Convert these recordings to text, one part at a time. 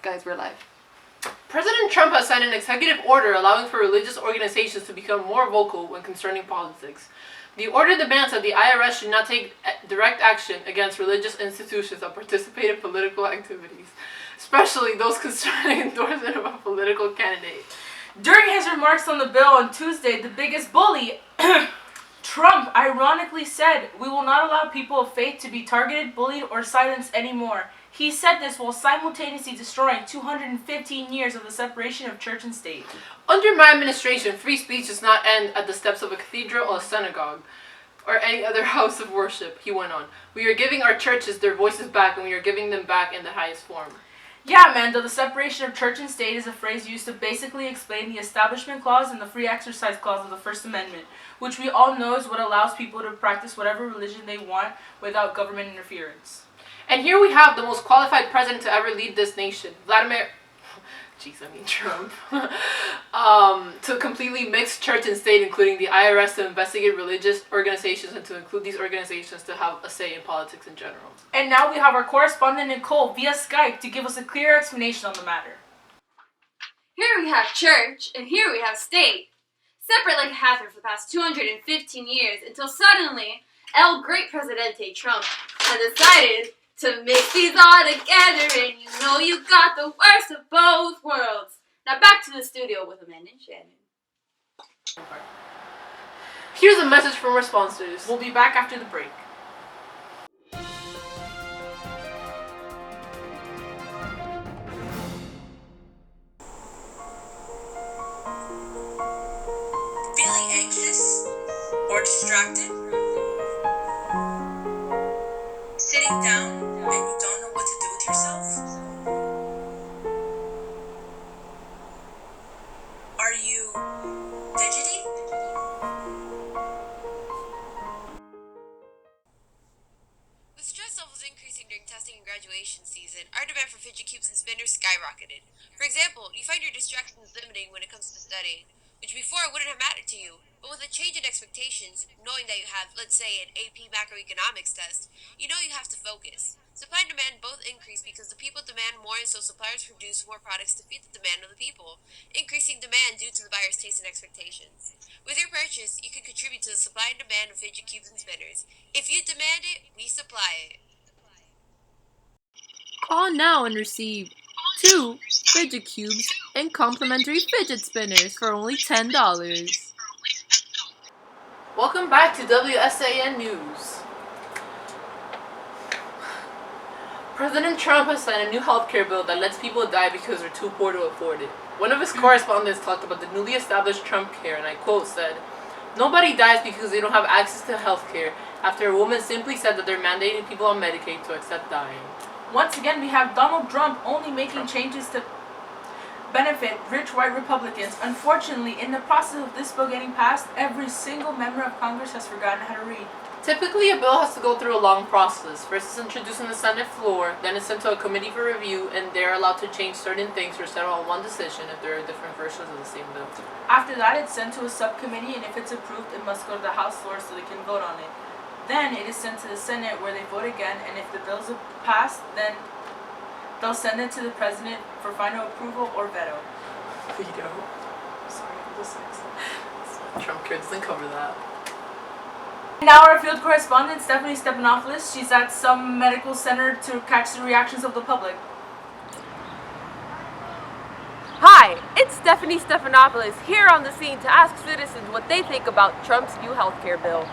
guys, we're live. President Trump has signed an executive order allowing for religious organizations to become more vocal when concerning politics. The order demands that the IRS should not take direct action against religious institutions that participate in political activities, especially those concerning endorsement of a political candidate. During his remarks on the bill on Tuesday, the biggest bully, Trump, ironically said, "We will not allow people of faith to be targeted, bullied, or silenced anymore." He said this while simultaneously destroying 215 years of the separation of church and state. Under my administration, free speech does not end at the steps of a cathedral or a synagogue or any other house of worship, he went on. We are giving our churches their voices back, and we are giving them back in the highest form. Yeah, Amanda, the separation of church and state is a phrase used to basically explain the Establishment Clause and the Free Exercise Clause of the First Amendment, which we all know is what allows people to practice whatever religion they want without government interference. And here we have the most qualified president to ever lead this nation, Trump, to completely mix church and state, including the IRS to investigate religious organizations and to include these organizations to have a say in politics in general. And now we have our correspondent Nicole via Skype to give us a clear explanation on the matter. Here we have church, and here we have state, separate like a hazard for the past 215 years, until suddenly El Great Presidente Trump has decided to mix these all together, and you know you got the worst of both worlds. Now back to the studio with Amanda and Shannon. Here's a message from our sponsors. We'll be back after the break. Feeling anxious or distracted? Sitting down and you don't know what to do with yourself? Are you fidgety? With stress levels increasing during testing and graduation season, our demand for fidget cubes and spinners skyrocketed. For example, you find your distractions limiting when it comes to studying, which before wouldn't have mattered to you. But with a change in expectations, knowing that you have, let's say, an AP macroeconomics test, you know you have to focus. Supply and demand both increase because the people demand more, and so suppliers produce more products to feed the demand of the people, increasing demand due to the buyer's taste and expectations. With your purchase, you can contribute to the supply and demand of fidget cubes and spinners. If you demand it, we supply it. Call now and receive 2 fidget cubes and complimentary fidget spinners for only $10. Welcome back to WSAN News. President Trump has signed a new healthcare bill that lets people die because they're too poor to afford it. One of his correspondents talked about the newly established Trump Care, and I quote said, "Nobody dies because they don't have access to healthcare," after a woman simply said that they're mandating people on Medicaid to accept dying. Once again, we have Donald Trump only making changes to benefit rich white Republicans. Unfortunately, in the process of this bill getting passed, every single member of Congress has forgotten how to read. Typically, a bill has to go through a long process. First, it's introduced on the Senate floor, then it's sent to a committee for review, and they're allowed to change certain things or settle on one decision if there are different versions of the same bill. After that, it's sent to a subcommittee, and if it's approved, it must go to the House floor so they can vote on it. Then it is sent to the Senate where they vote again, and if the bills are passed, then they'll send it to the president for final approval or veto. Veto. Sorry, I'm dyslexic. Trump Care doesn't cover that. Now our field correspondent, Stephanie Stephanopoulos, she's at some medical center to catch the reactions of the public. Hi, it's Stephanie Stephanopoulos here on the scene to ask citizens what they think about Trump's new healthcare bill.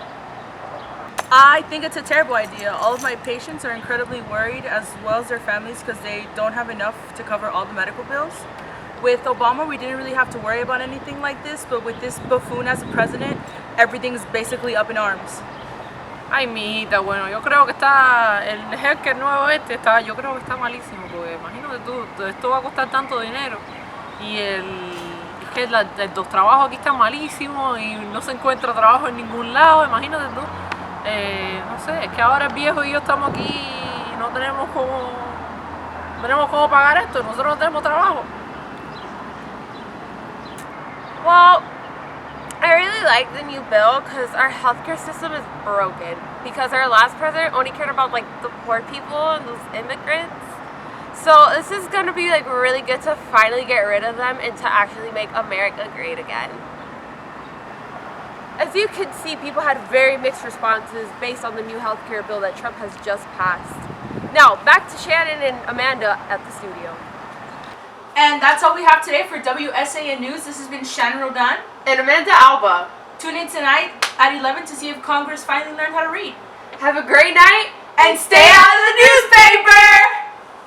I think it's a terrible idea. All of my patients are incredibly worried, as well as their families, because they don't have enough to cover all the medical bills. With Obama, we didn't really have to worry about anything like this, but with this buffoon as a president, everything's basically up in arms. Ay, mijita, bueno, yo creo que el healthcare nuevo yo creo que está malísimo, porque imagínate tú, esto va a costar tanto dinero y es que los trabajos aquí están malísimos y no se encuentra trabajo en ningún lado, imagínate tú. No sé, es que ahora el viejo y yo estamos aquí y no tenemos cómo pagar esto, nosotros no tenemos trabajo. Well, I really like the new bill because our healthcare system is broken. Because our last president only cared about like the poor people and those immigrants. So this is going to be like really good to finally get rid of them and to actually make America great again. As you can see, people had very mixed responses based on the new healthcare bill that Trump has just passed. Now, back to Shannon and Amanda at the studio. And that's all we have today for WSAN News. This has been Shannon Rodan. And Amanda Alba. Tune in tonight at 11 to see if Congress finally learned how to read. Have a great night And stay out of the newspaper!